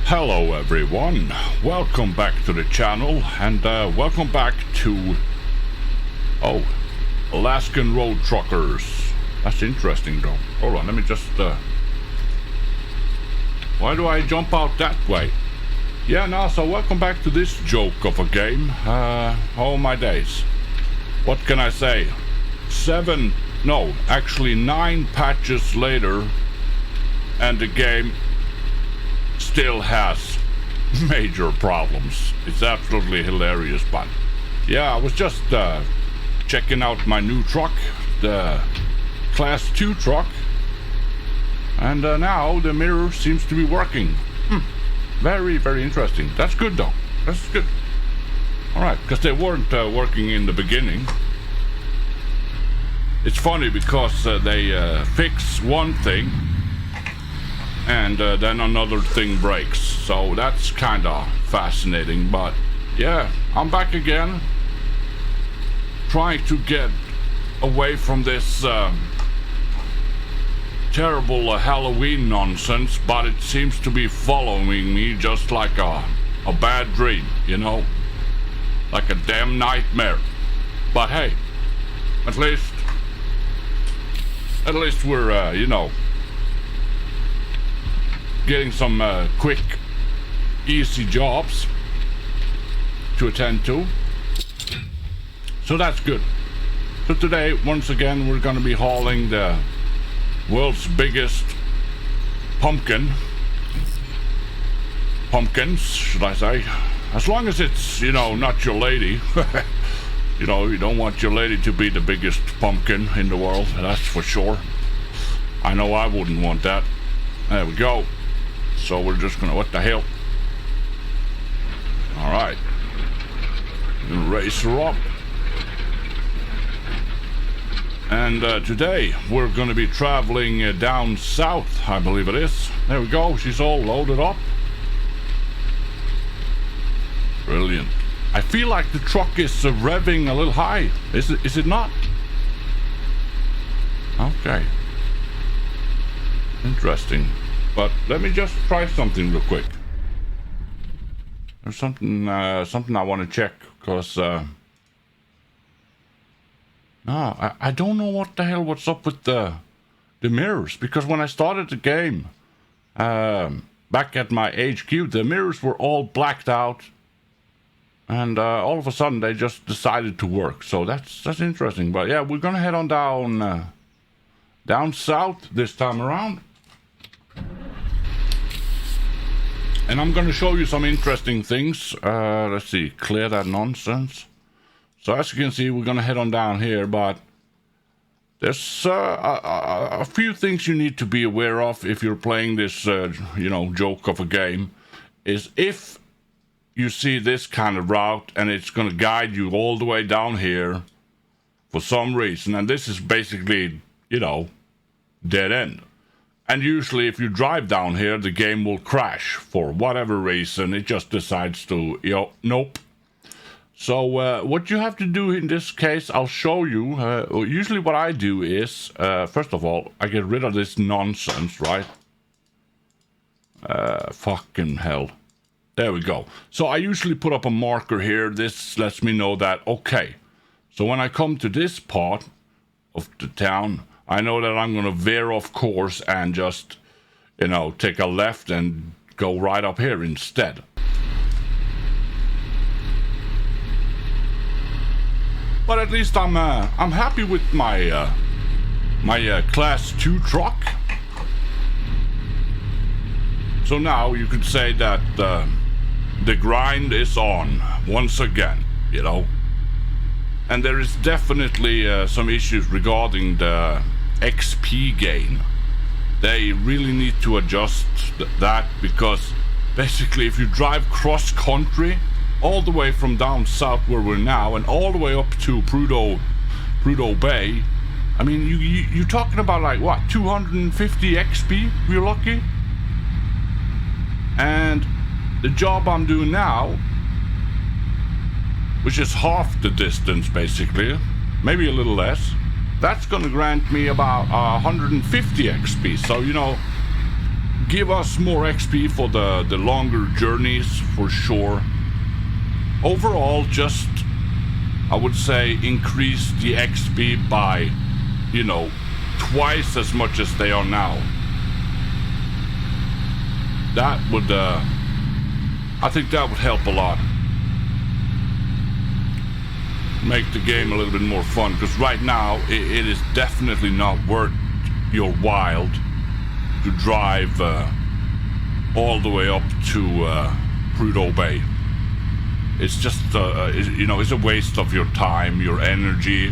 Hello everyone, welcome back to the channel, and welcome back to Alaskan Road Truckers. That's interesting though. Hold on, let me just why do I jump out that way? Yeah, no, so welcome back to this joke of a game. Oh my days, what can I say? 9 patches later, and the game still has major problems. It's absolutely hilarious, but yeah, I was just checking out my new truck, the Class 2 truck, and now the mirror seems to be working. Very, very interesting. That's good though. That's good. Alright, because they weren't working in the beginning. It's funny because they fix one thing and then another thing breaks, so that's kind of fascinating. But yeah, I'm back again, trying to get away from this terrible Halloween nonsense, but it seems to be following me just like a bad dream, you know, like a damn nightmare. But hey, at least we're you know, getting some quick, easy jobs to attend to, so that's good. So today, once again, we're going to be hauling the world's biggest pumpkins, should I say, as long as it's, you know, not your lady. You know, you don't want your lady to be the biggest pumpkin in the world, that's for sure. I know I wouldn't want that. There we go. So we're just gonna, what the hell? Alright. Raise her up. And today we're gonna be traveling down south, I believe it is. There we go, she's all loaded up. Brilliant. I feel like the truck is revving a little high. Is it not? Okay. Interesting. But let me just try something real quick. There's something I want to check, because no, I don't know what's up with the mirrors, because when I started the game back at my HQ, the mirrors were all blacked out, and all of a sudden they just decided to work. So that's interesting. But yeah, we're gonna head on down south this time around, and I'm gonna show you some interesting things. Let's see, clear that nonsense. So as you can see, we're gonna head on down here, but there's a few things you need to be aware of if you're playing this you know, joke of a game. Is if you see this kind of route and it's going to guide you all the way down here for some reason, and this is basically, you know, dead end. And usually if you drive down here, the game will crash for whatever reason. It just decides to, you know, nope. So what you have to do in this case, I'll show you. Usually what I do is, first of all, I get rid of this nonsense, right? Fucking hell. There we go. So I usually put up a marker here. This lets me know that, okay, so when I come to this part of the town, I know that I'm going to veer off course and just, you know, take a left and go right up here instead. But at least I'm happy with my my Class 2 truck. So now you could say that the grind is on once again, you know. And there is definitely some issues regarding the XP gain. They really need to adjust that, because basically if you drive cross country all the way from down south where we're now and all the way up to Prudhoe Bay, I mean, you're talking about like what, 250 XP if you're lucky. And the job I'm doing now, which is half the distance basically, maybe a little less, that's going to grant me about 150 XP. So, you know, give us more XP for the longer journeys, for sure. Overall, just, I would say, increase the XP by, you know, twice as much as they are now. That would, I think that would help a lot. Make the game a little bit more fun, because right now it is definitely not worth your while to drive all the way up to Prudhoe Bay. It's just, you know, it's a waste of your time, your energy,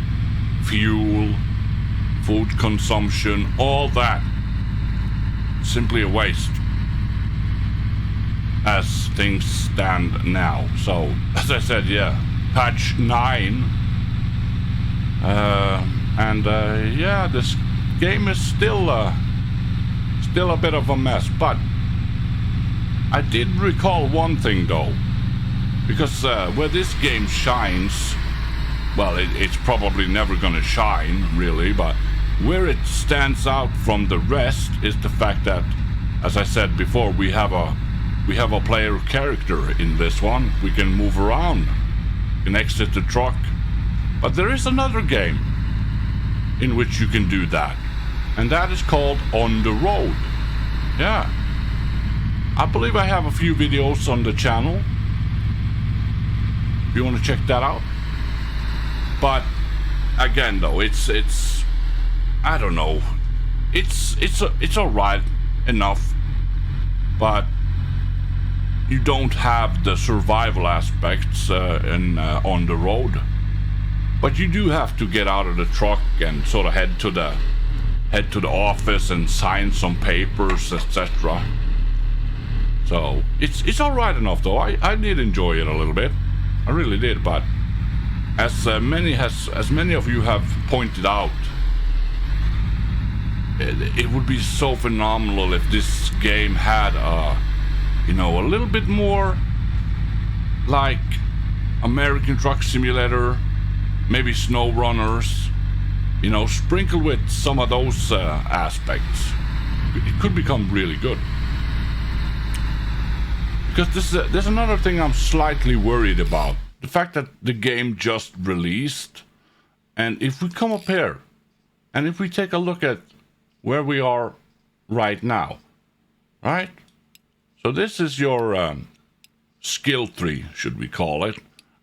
fuel, food consumption, all that. Simply a waste as things stand now. So, as I said, yeah, patch 9. Yeah, this game is still a bit of a mess, but I did recall one thing though, because where this game shines, well, it's probably never gonna shine really, but where it stands out from the rest is the fact that, as I said before, we have a player character in this one. We can move around, can exit the truck, but there is another game in which you can do that, and that is called On the Road. Yeah, I believe I have a few videos on the channel if you want to check that out. But again though, it's I don't know, it's alright enough, but you don't have the survival aspects on the road. But you do have to get out of the truck and sort of head to the office and sign some papers, etc. So it's all right enough though. I did enjoy it a little bit, I really did. But as many of you have pointed out, it would be so phenomenal if this game had you know, a little bit more like American Truck Simulator, maybe Snow Runners, you know, sprinkled with some of those aspects. It could become really good. Because there's another thing I'm slightly worried about. The fact that the game just released, and if we come up here, and if we take a look at where we are right now, right? So this is your skill tree, should we call it,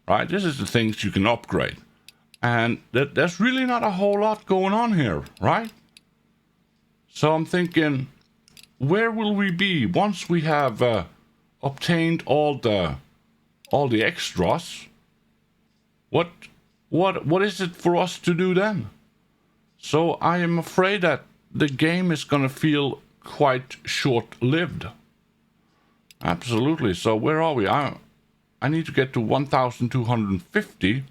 right? This is the things you can upgrade. And there's really not a whole lot going on here, right? So I'm thinking, where will we be once we have obtained all the extras? What is it for us to do then? So I am afraid that the game is gonna feel quite short-lived. Absolutely. So where are we? I need to get to 1,250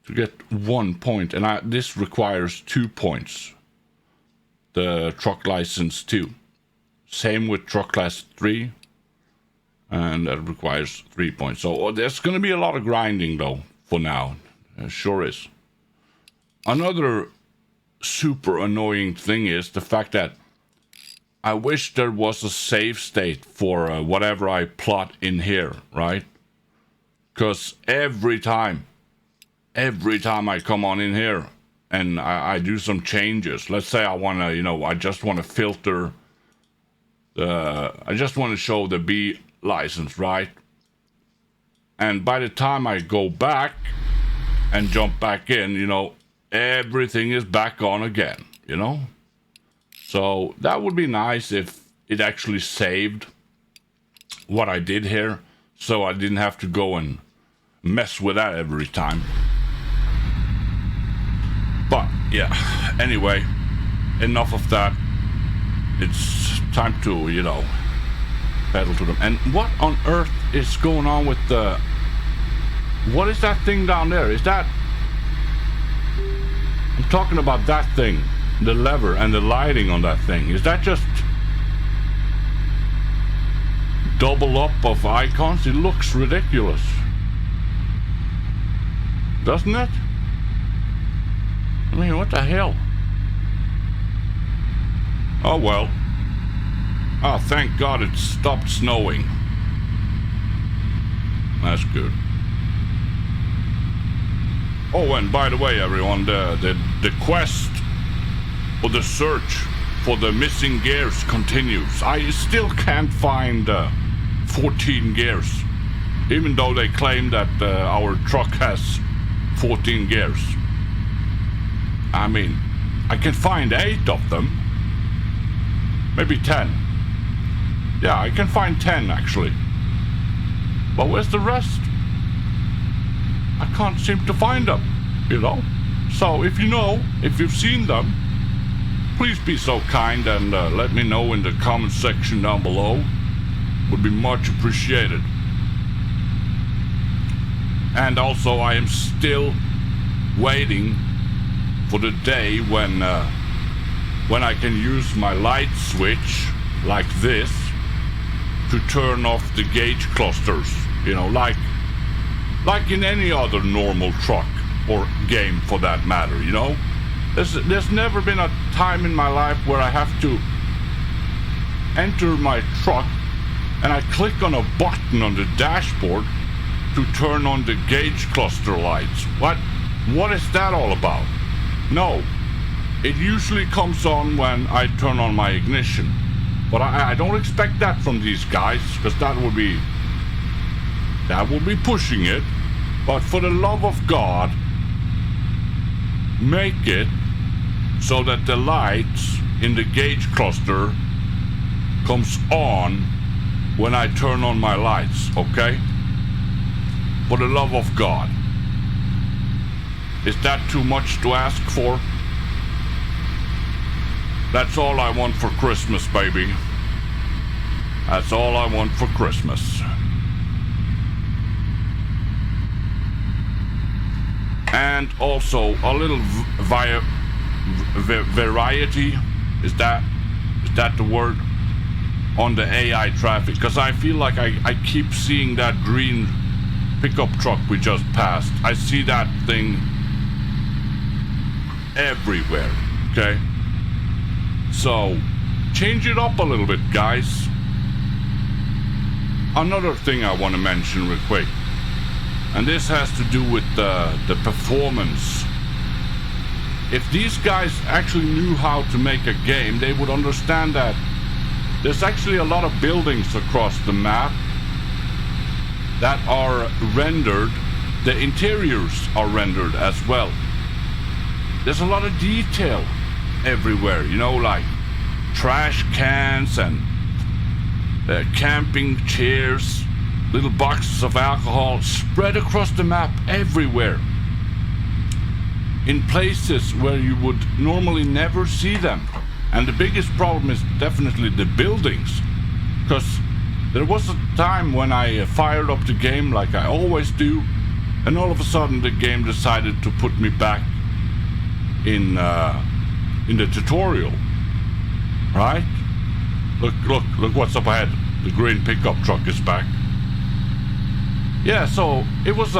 to get 1 point, and this requires 2 points. The truck license 2. Same with truck class 3, and that requires 3 points. So there's going to be a lot of grinding though for now. Sure is. Another super annoying thing is the fact that I wish there was a save state for whatever I plot in here, right? Because every time I come on in here and I do some changes, let's say I want to, you know, I just want to filter, I just want to show the B license, right? And by the time I go back and jump back in, you know, everything is back on again, you know? So that would be nice if it actually saved what I did here, so I didn't have to go and mess with that every time. But yeah, anyway, enough of that. It's time to, you know, pedal to them. And what on earth is going on with the... What is that thing down there? Is that... I'm talking about that thing. The lever and the lighting on that thing. Is that just double up of icons? It looks ridiculous, doesn't it? I mean, what the hell? Oh well. Oh, thank God it stopped snowing. That's good. Oh, and by the way, everyone, the quest or the search for the missing gears continues. I still can't find 14 gears, even though they claim that our truck has 14 gears. I mean, I can find 8 of them, maybe 10. Yeah, I can find 10 actually. But where's the rest? I can't seem to find them, you know? So if you know, if you've seen them, please be so kind and let me know in the comment section down below. Would be much appreciated. And also I am still waiting for the day when I can use my light switch like this to turn off the gauge clusters, you know, like in any other normal truck or game for that matter, you know. There's never been a time in my life where I have to enter my truck and I click on a button on the dashboard to turn on the gauge cluster lights. What is that all about? No, it usually comes on when I turn on my ignition. But I don't expect that from these guys, because that would be pushing it. But for the love of God, make it so that the lights in the gauge cluster comes on when I turn on my lights, okay? For the love of God. Is that too much to ask for? That's all I want for Christmas, baby. That's all I want for Christmas. And also a little variety, is that the word, on the AI traffic? Because I feel like I keep seeing that green pickup truck we just passed. I see that thing everywhere, okay? So, change it up a little bit, guys. Another thing I want to mention real quick, and this has to do with the performance. If these guys actually knew how to make a game, they would understand that there's actually a lot of buildings across the map that are rendered. The interiors are rendered as well. There's a lot of detail everywhere, you know, like trash cans and camping chairs, little boxes of alcohol spread across the map everywhere, in places where you would normally never see them. And the biggest problem is definitely the buildings, because there was a time when I fired up the game like I always do, and all of a sudden the game decided to put me back in the tutorial, right? Look what's up ahead. The green pickup truck is back. Yeah, so it was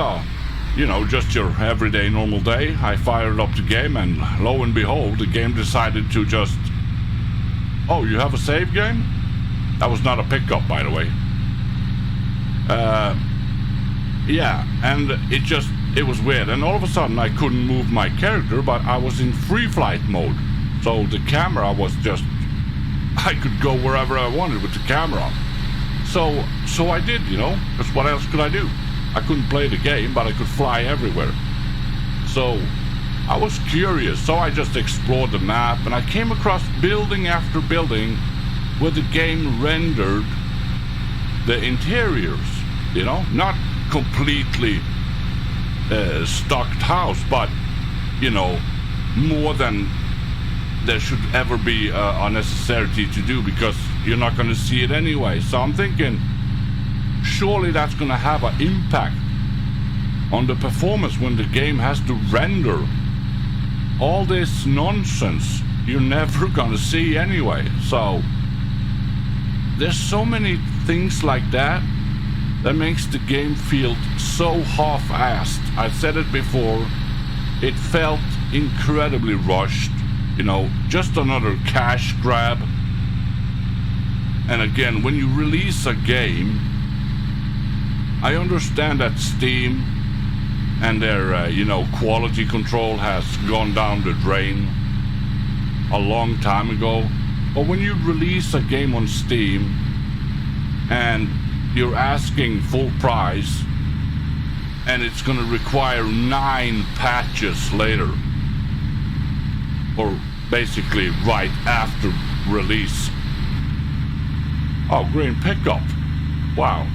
you know, just your everyday normal day. I fired up the game and lo and behold, the game decided to just, oh, you have a save game? That was not a pickup, by the way. Yeah, and it was weird. And all of a sudden I couldn't move my character, but I was in free flight mode. So the camera was just, I could go wherever I wanted with the camera. So I did, you know, because what else could I do? I couldn't play the game, but I could fly everywhere. So I was curious, so I just explored the map, and I came across building after building where the game rendered the interiors, you know, not completely stocked house, but, you know, more than there should ever be a necessity to do, because you're not going to see it anyway. So I'm thinking, surely that's going to have an impact on the performance when the game has to render all this nonsense you're never going to see anyway. So there's so many things like that that makes the game feel so half-assed. I've said it before, it felt incredibly rushed, you know, just another cash grab. And again, when you release a game, I understand that Steam and their, quality control has gone down the drain a long time ago. But when you release a game on Steam and you're asking full price, and it's going to require 9 patches later, or basically right after release. Oh, green pickup. Wow.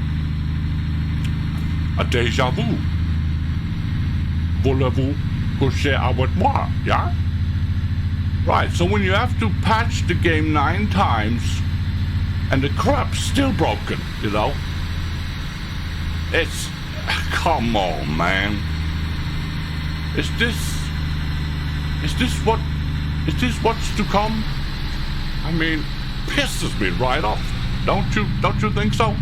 A déjà vu. Voulez-vous coucher avec moi? Yeah? Right, so when you have to patch the game 9 times and the crap's still broken, it's... Come on, man. Is this what's to come? I mean, pisses me right off. Don't you think so?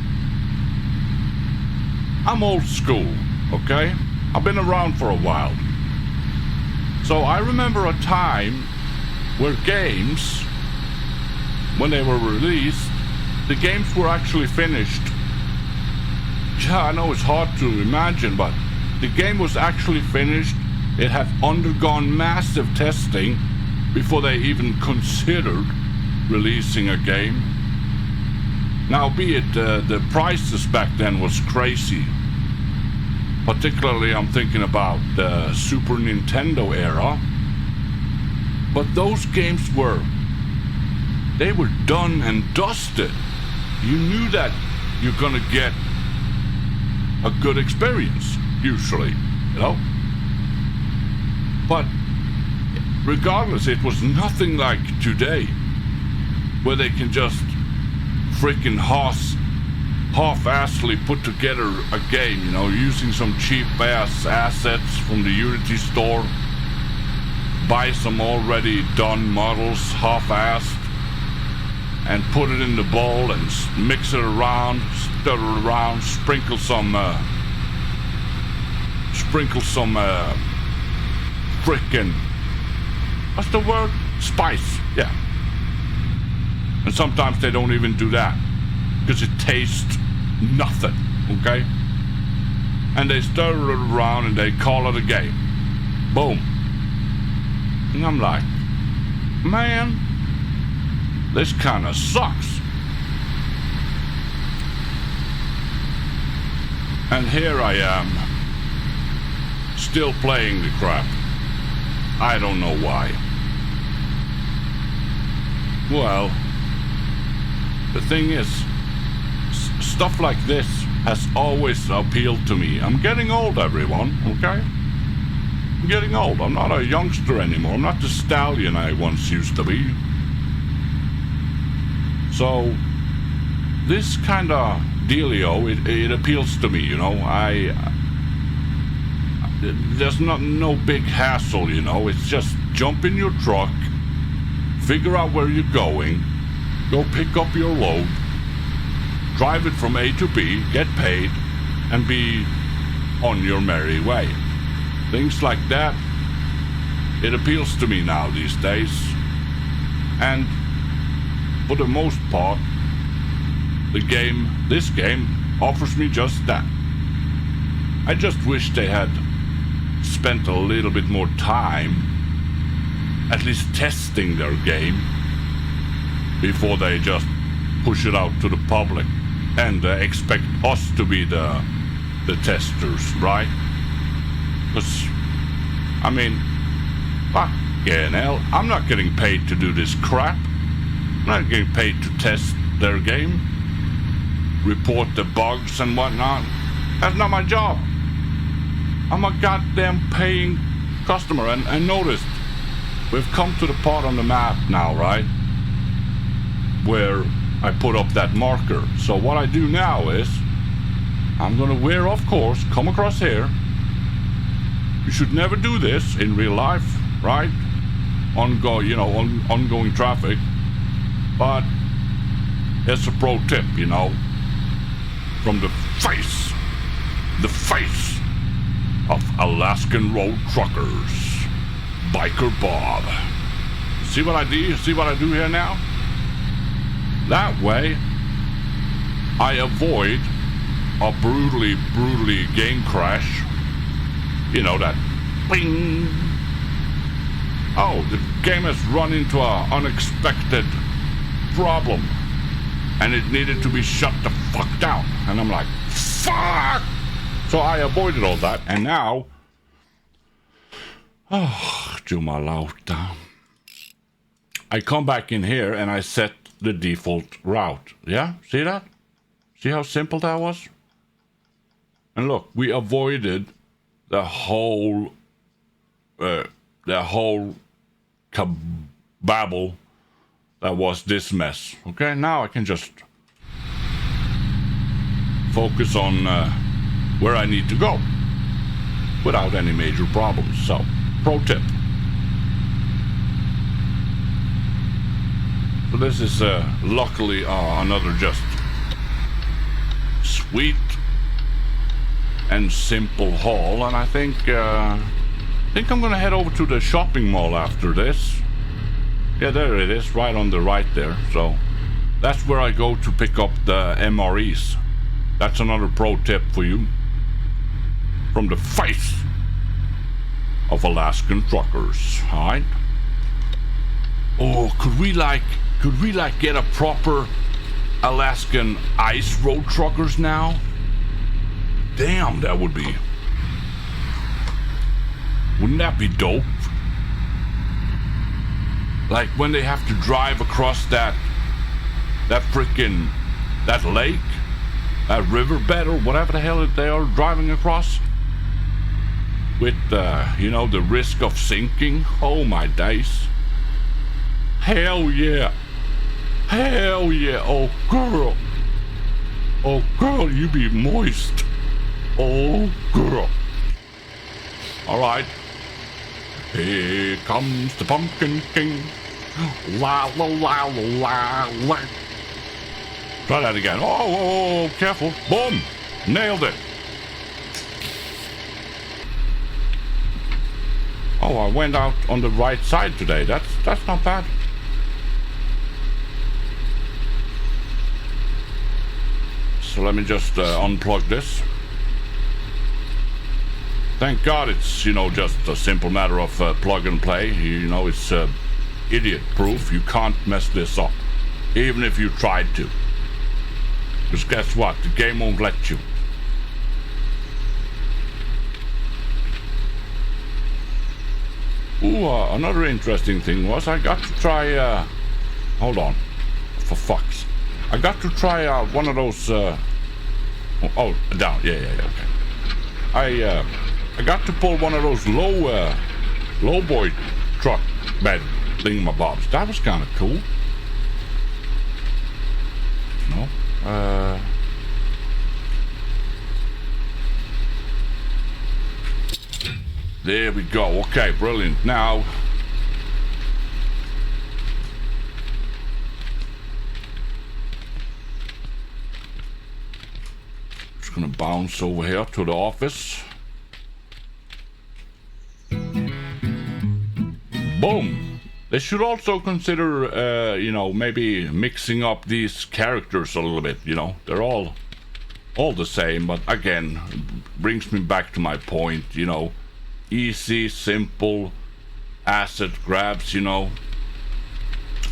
I'm old school, okay? I've been around for a while. So I remember a time where games, when they were released, the games were actually finished. Yeah, I know it's hard to imagine, but the game was actually finished. It had undergone massive testing before they even considered releasing a game. Now, be it the prices back then was crazy. Particularly, I'm thinking about the Super Nintendo era. But those games were done and dusted. You knew that you're gonna get a good experience, usually, But regardless, it was nothing like today, where they can just freaking half-assedly put together a game, using some cheap-ass assets from the Unity store, buy some already done models, half-assed, and put it in the bowl and mix it around, stir it around, sprinkle some frickin', what's the word? Spice, yeah. And sometimes they don't even do that, because it tastes nothing, okay? And they stir it around and they call it a game. Boom. And I'm like, man, this kind of sucks. And here I am, still playing the crap. I don't know why. Well, the thing is, stuff like this has always appealed to me. I'm getting old, everyone, okay? I'm getting old. I'm not a youngster anymore. I'm not the stallion I once used to be. So, this kind of dealio, it appeals to me, there's no big hassle, It's just jump in your truck, figure out where you're going, go pick up your load, drive it from A to B, get paid, and be on your merry way. Things like that, it appeals to me now these days. And for the most part, this game offers me just that. I just wish they had spent a little bit more time at least testing their game before they just push it out to the public and expect us to be the testers, right? Because, fucking hell, I'm not getting paid to do this crap. I'm not getting paid to test their game, report the bugs and whatnot. That's not my job. I'm a goddamn paying customer. And notice, we've come to the part on the map now, right? Where I put up that marker. So what I do now is, I'm gonna of course, come across here. You should never do this in real life, right? Ongoing traffic. But it's a pro tip, from the face of Alaskan Road Truckers, Biker Bob. See what I do? See what I do here now? That way, I avoid a brutally game crash. You know, that bing. Oh, the game has run into an unexpected problem. And it needed to be shut the fuck down. And I'm like, fuck! So I avoided all that. And now, jumalauta. I come back in here and I set the default route. Yeah? See that? See how simple that was? And look, we avoided the whole kababble that was this mess. Okay, now I can just focus on where I need to go without any major problems. So, pro tip. So this is luckily another just sweet and simple haul, and I think I'm gonna head over to the shopping mall after this. Yeah, there it is, right on the right there. So that's where I go to pick up the MREs. That's another pro tip for you from the face of Alaskan Truckers. All right. Oh, could we get a proper Alaskan ice road truckers now? Damn, that would be. Wouldn't that be dope? Like when they have to drive across that lake, that riverbed or whatever the hell they are driving across, with the risk of sinking. Oh my days! Hell yeah! Hell yeah! Oh girl, you be moist. Oh girl. All right. Here comes the Pumpkin King. La la la la la. Try that again. Oh, careful. Boom. Nailed it. Oh, I went out on the right side today. That's not bad. So let me just unplug this. Thank God it's, just a simple matter of plug and play. It's idiot proof. You can't mess this up, even if you tried to. Because guess what? The game won't let you. Ooh, another interesting thing was I got to try, hold on, for fucks. I got to try one of those, down, yeah, okay. I got to pull one of those low boy truck bed thingamabobs. That was kind of cool. No? There we go. Okay, brilliant. Now, just gonna bounce over here to the office. Boom! They should also consider, maybe mixing up these characters a little bit, They're all the same, but again, brings me back to my point, Easy, simple asset grabs,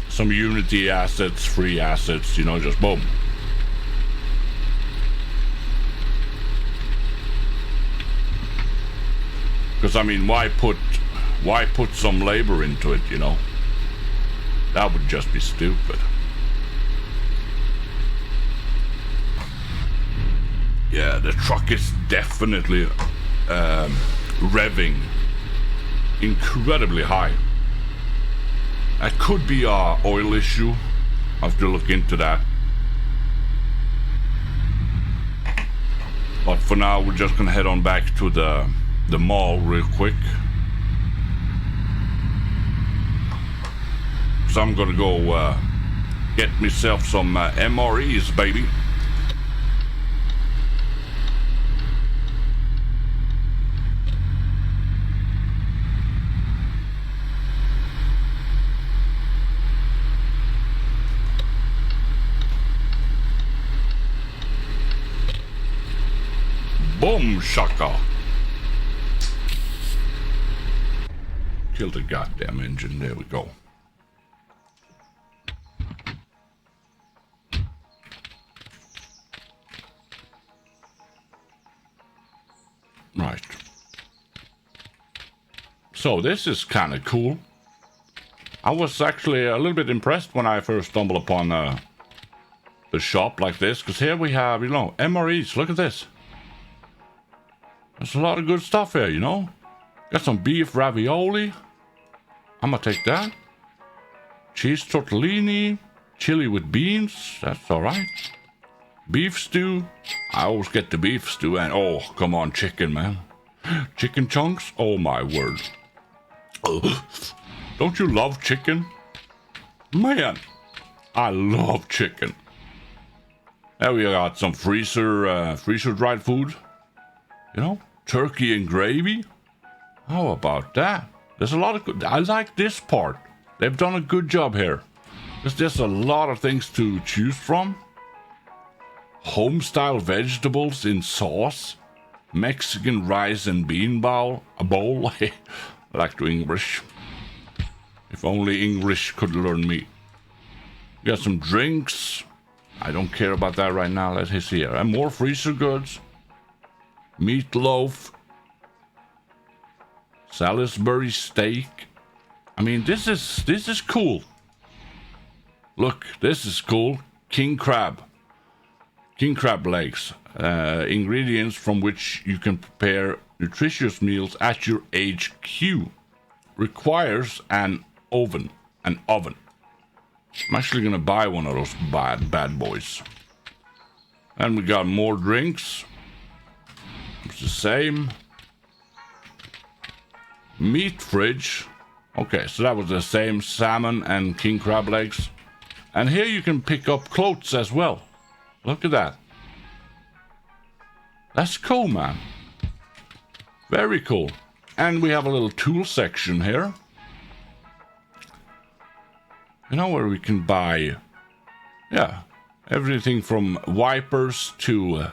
Some Unity assets, free assets, just boom. Because, why put some labor into it, That would just be stupid. Yeah, the truck is definitely revving incredibly high. That could be a oil issue. I'll have to look into that. But for now, we're just gonna head on back to the mall real quick. So I'm gonna go get myself some MREs, baby. Boom shaka. Kill the goddamn engine. There we go. Right. So this is kind of cool. I was actually a little bit impressed when I first stumbled upon the shop like this, because here we have, you know, MREs. Look at this. There's a lot of good stuff here, you know. Got some beef ravioli. I'm gonna take that. Cheese tortellini. Chili with beans. That's alright. Beef stew. I always get the beef stew. And oh, come on, chicken, man. Chicken chunks. Oh, my word. Don't you love chicken? Man, I love chicken. There we got some freezer dried food. You know, turkey and gravy. How about that? There's a lot of good. I like this part. They've done a good job here. There's just a lot of things to choose from. Home-style vegetables in sauce. Mexican rice and bean bowl. A bowl. I like to English. If only English could learn me. We got some drinks. I don't care about that right now. Let's see here. And more freezer goods. Meatloaf. Salisbury steak. I mean, this is cool. Look, this is cool. King crab. King crab legs. Ingredients from which you can prepare nutritious meals at your HQ. Requires an oven. I'm actually gonna buy one of those bad boys. And we got more drinks. It's the same. Meat fridge. Okay, so that was the same salmon and king crab legs. And here you can pick up clothes as well. Look at that. That's cool, man. Very cool. And we have a little tool section here. You know, where we can buy, yeah, everything from wipers to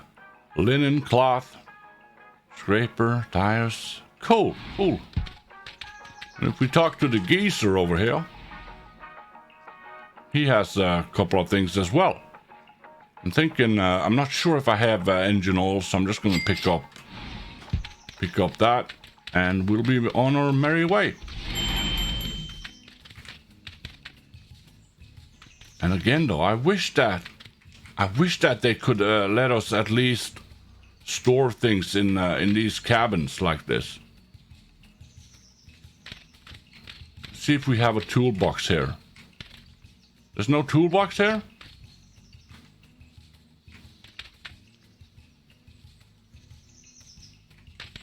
linen cloth, scraper, tires. Cool. And if we talk to the geezer over here, he has a couple of things as well. I'm thinking, I'm not sure if I have engine oil, so I'm just going to pick up that, and we'll be on our merry way. And again, though, I wish that they could let us at least store things in these cabins like this. See if we have a toolbox here. There's no toolbox here?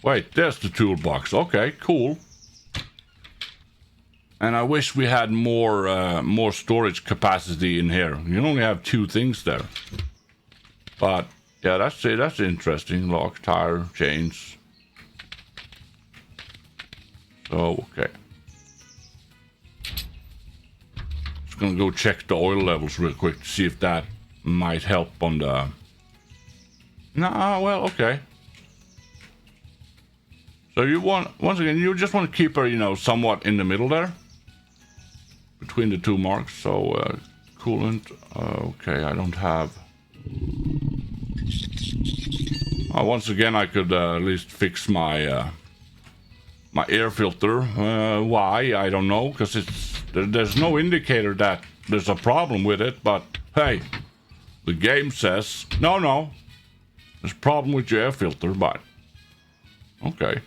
Wait, there's the toolbox. Okay, cool. And I wish we had more storage capacity in here. You only have 2 things there. But yeah, that's it. That's interesting. Lock, tire, chains. So okay. Just gonna go check the oil levels real quick to see if that might help on the. Nah, well, okay. So you want, once again, you just want to keep her, you know, somewhat in the middle there. Between the 2 marks. So, coolant. Okay, I don't have. Once again, I could at least fix my my air filter. Why? I don't know, because there's no indicator that there's a problem with it. But hey, the game says no. There's a problem with your air filter, but okay.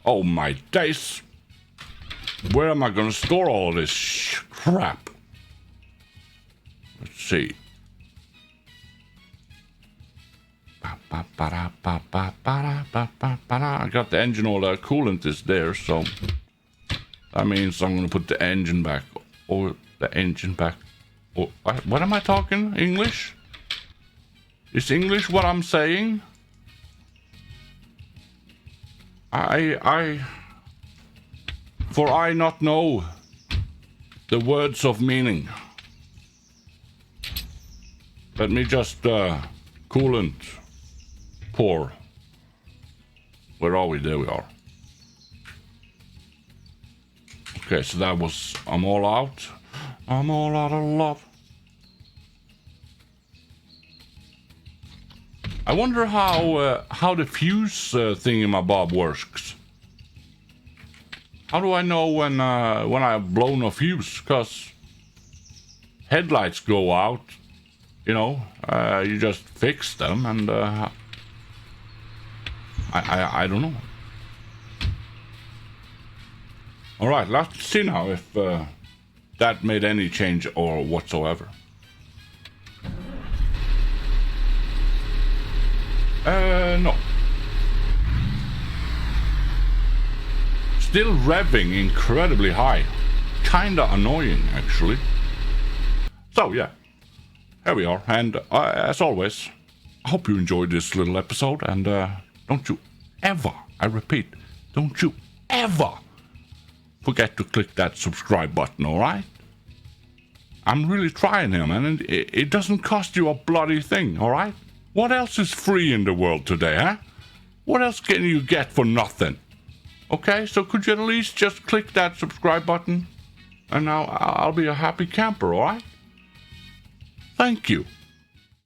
Oh my days! Where am I gonna store all this crap? Let's see. I got the engine oil, coolant is there, so that means I'm gonna put the engine back, or the engine back. Or, what am I talking? English? Is English what I'm saying? For I not know the words of meaning. Let me just coolant. pour. Where are we? There we are. Okay, so that was, I'm all out. I'm all out of love. I wonder how the fuse thingamabob works. How do I know when I've blown a fuse? Because headlights go out, you know, you just fix them, and I don't know. All right, let's see now if that made any change or whatsoever. No. Still revving incredibly high. Kinda annoying, actually. So, yeah. Here we are. And as always, I hope you enjoyed this little episode. And don't you ever, I repeat, don't you ever forget to click that subscribe button, alright? I'm really trying here, man. And it doesn't cost you a bloody thing, alright? What else is free in the world today, huh? What else can you get for nothing? Okay, so could you at least just click that subscribe button? And now I'll be a happy camper, alright? Thank you.